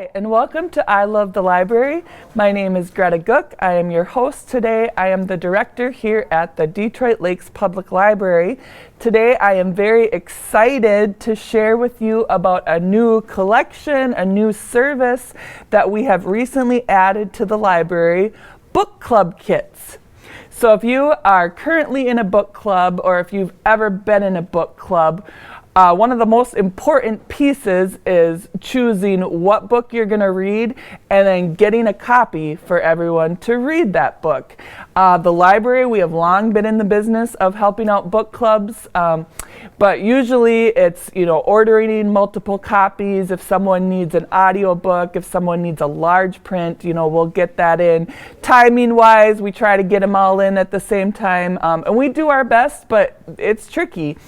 Hi, and welcome to I Love the Library. My name is Greta Gook. I am your host today. I am the director here at the Detroit Lakes Public Library. Today I am very excited to share with you about a new collection, a new service that we have recently added to the library, book club kits. So if you are currently in a book club or if you've ever been in a book club, one of the most important pieces is choosing what book you're going to read and then getting a copy for everyone to read that book. The library, we have long been in the business of helping out book clubs, but usually it's, ordering multiple copies. If someone needs an audio book, if someone needs a large print, we'll get that in. Timing wise, we try to get them all in at the same time, and we do our best, but it's tricky.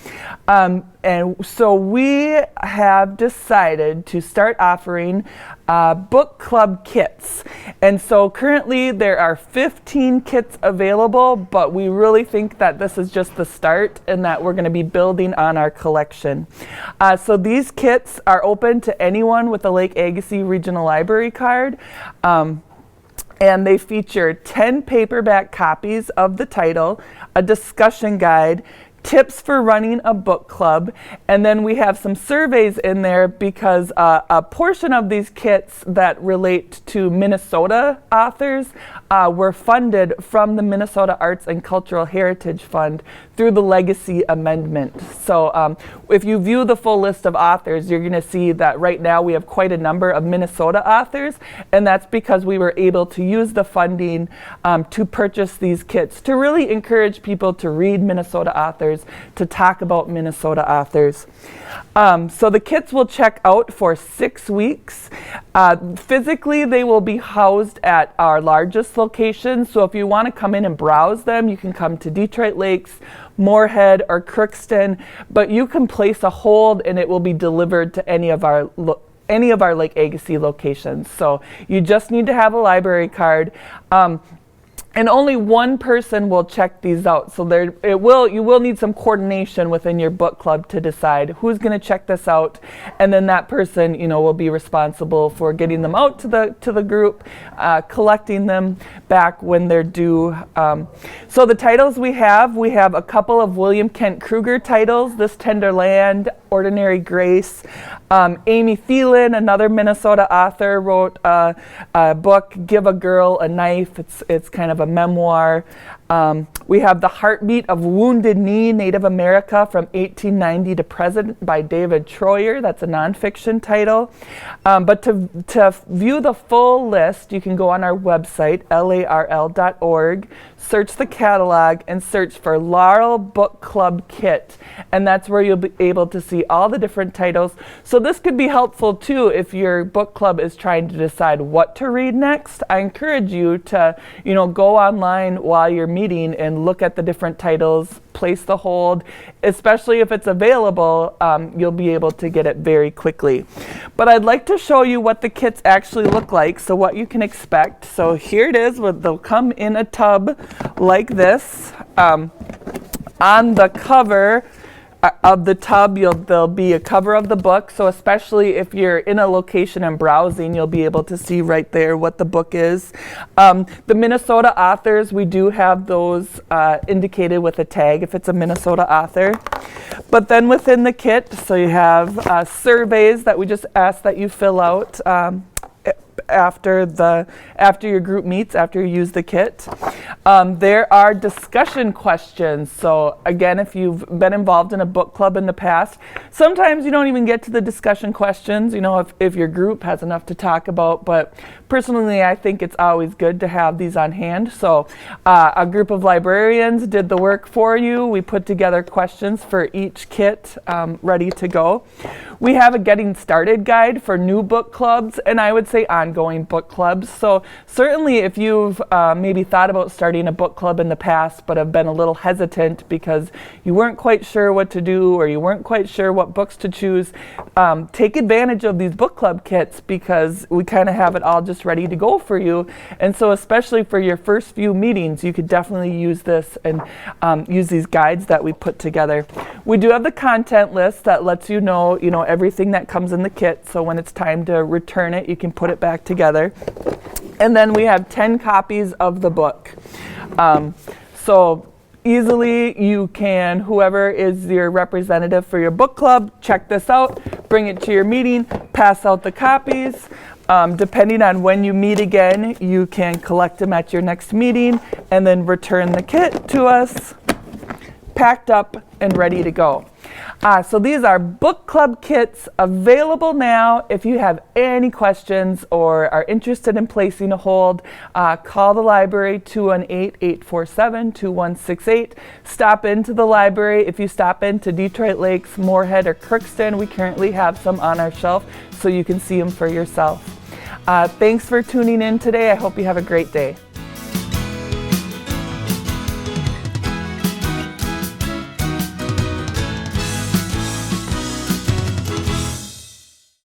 And so we have decided to start offering book club kits. And so currently there are 15 kits available, but we really think that this is just the start and that we're going to be building on our collection. So these kits are open to anyone with a Lake Agassiz Regional Library card. And they feature 10 paperback copies of the title, a discussion guide, tips for running a book club, and then we have some surveys in there because a portion of these kits that relate to Minnesota authors were funded from the Minnesota Arts and Cultural Heritage Fund through the Legacy Amendment. So if you view the full list of authors, you're going to see that right now we have quite a number of Minnesota authors, and that's because we were able to use the funding to purchase these kits to really encourage people to read Minnesota authors, to talk about Minnesota authors. So the kits will check out for 6 weeks. Physically, they will be housed at our largest location. So if you want to come in and browse them, you can come to Detroit Lakes, Moorhead, or Crookston, but you can place a hold and it will be delivered to any of our Lake Agassiz locations. So you just need to have a library card. And only one person will check these out. So you will need some coordination within your book club to decide who's going to check this out, and then that person, will be responsible for getting them out to the group, collecting them back when they're due. So the titles we have a couple of William Kent Kruger titles, This Tender Land, Ordinary Grace. Amy Phelan, another Minnesota author, wrote a book, Give a Girl a Knife. It's kind of a memoir. We have The Heartbeat of Wounded Knee, Native America from 1890 to present by David Troyer. That's a nonfiction title. But to view the full list, you can go on our website, larl.org, search the catalog, and search for Laurel Book Club Kit. And that's where you'll be able to see all the different titles. So this could be helpful too if your book club is trying to decide what to read next. I encourage you to, go online while you're meeting and look at the different titles, place the hold, especially if it's available, you'll be able to get it very quickly. But I'd like to show you what the kits actually look like, so what you can expect. So here it is, they'll come in a tub like this. On the cover of the tub, there'll be a cover of the book, so especially if you're in a location and browsing, you'll be able to see right there what the book is. The Minnesota authors, we do have those indicated with a tag if it's a Minnesota author. But then within the kit, so you have surveys that we just ask that you fill out after your group meets, after you use the kit. There are discussion questions. So again, if you've been involved in a book club in the past, sometimes you don't even get to the discussion questions, if your group has enough to talk about. But personally, I think it's always good to have these on hand. So a group of librarians did the work for you. We put together questions for each kit ready to go. We have a getting started guide for new book clubs, and I would say ongoing book clubs. So certainly if you've maybe thought about starting a book club in the past but have been a little hesitant because you weren't quite sure what to do or you weren't quite sure what books to choose, take advantage of these book club kits because we kind of have it all just ready to go for you. And so especially for your first few meetings, you could definitely use this and use these guides that we put together. We do have the content list that lets you know everything that comes in the kit. So when it's time to return it, you can put it back together. And then we have 10 copies of the book. So easily you can, whoever is your representative for your book club, check this out, bring it to your meeting, pass out the copies. Depending on when you meet again, you can collect them at your next meeting and then return the kit to us, packed up and ready to go. So these are book club kits available now. If you have any questions or are interested in placing a hold, call the library 218-847-2168. Stop into the library. If you stop into Detroit Lakes, Moorhead, or Crookston, we currently have some on our shelf so you can see them for yourself. Thanks for tuning in today. I hope you have a great day.